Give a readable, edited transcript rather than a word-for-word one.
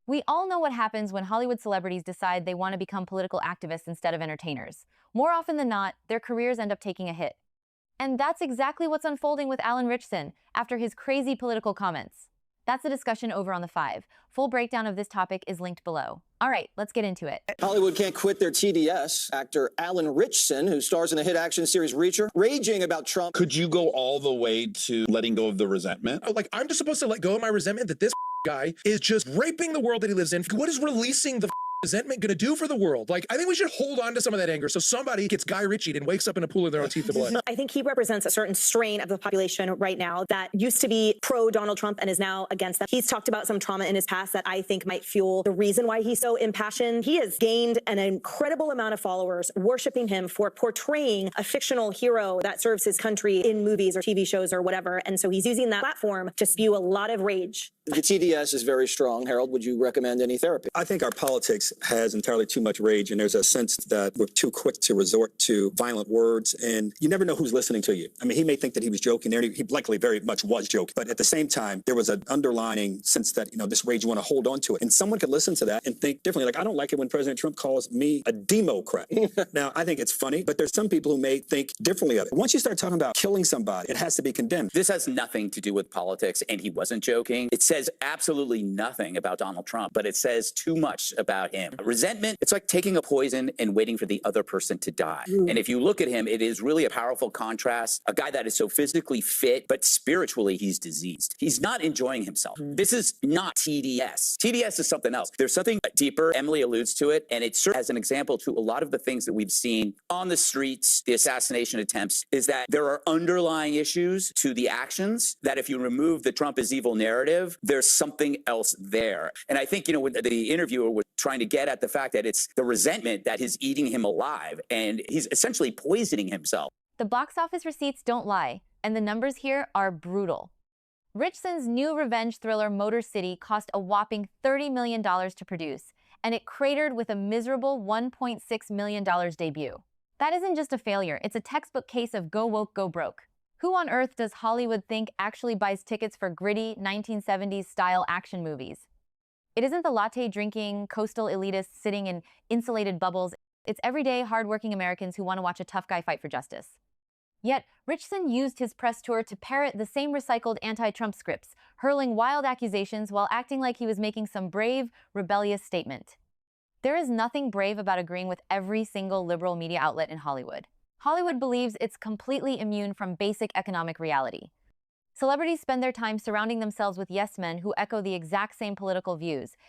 We all know what happens when Hollywood celebrities decide they want to become political activists instead of entertainers. More often than not, their careers end up taking a hit. And that's exactly what's unfolding with Alan Ritchson after his crazy political comments. That's the discussion over on The Five. Full breakdown of this topic is linked below. All right, let's get into it. Hollywood can't quit their TDS. Actor Alan Ritchson, who stars in the hit action series Reacher, raging about Trump. Could you go all the way to letting go of the resentment? Like, I'm just supposed to let go of my resentment that this guy is just raping the world that he lives in. What is releasing the resentment going to do for the world? Like, I think we should hold on to some of that anger so somebody gets Guy Ritchied and wakes up in a pool of their own teeth of blood. I think he represents a certain strain of the population right now that used to be pro-Donald Trump and is now against them. He's talked about some trauma in his past that I think might fuel the reason why he's so impassioned. He has gained an incredible amount of followers worshiping him for portraying a fictional hero that serves his country in movies or TV shows or whatever. And so he's using that platform to spew a lot of rage. The TDS is very strong. Harold, would you recommend any therapy? I think our politics has entirely too much rage, and there's a sense that we're too quick to resort to violent words, and you never know who's listening to you. I mean, he may think that he was joking there, and he likely very much was joking, but at the same time, there was an underlining sense that, this rage, you want to hold on to it. And someone could listen to that and think differently. Like, I don't like it when President Trump calls me a Democrat. Now, I think it's funny, but there's some people who may think differently of it. Once you start talking about killing somebody, it has to be condemned. This has nothing to do with politics, and he wasn't joking. It says absolutely nothing about Donald Trump, but it says too much about him. Resentment, it's like taking a poison and waiting for the other person to die. And if you look at him, it is really a powerful contrast. A guy that is so physically fit, but spiritually he's diseased. He's not enjoying himself. This is not TDS. TDS is something else. There's something deeper. Emily alludes to it, and it serves as an example to a lot of the things that we've seen on the streets, the assassination attempts, is that there are underlying issues to the actions that if you remove the Trump is evil narrative, there's something else there. And I think, when the interviewer was trying to get at the fact that it's the resentment that is eating him alive, and he's essentially poisoning himself. The box office receipts don't lie, and the numbers here are brutal. Ritchson's new revenge thriller Motor City cost a whopping $30 million to produce, and it cratered with a miserable $1.6 million debut. That isn't just a failure, it's a textbook case of go woke, go broke. Who on earth does Hollywood think actually buys tickets for gritty 1970s-style action movies? It isn't the latte-drinking, coastal elitists sitting in insulated bubbles. It's everyday, hard-working Americans who want to watch a tough guy fight for justice. Yet, Ritchson used his press tour to parrot the same recycled anti-Trump scripts, hurling wild accusations while acting like he was making some brave, rebellious statement. There is nothing brave about agreeing with every single liberal media outlet in Hollywood. Hollywood believes it's completely immune from basic economic reality. Celebrities spend their time surrounding themselves with yes-men who echo the exact same political views,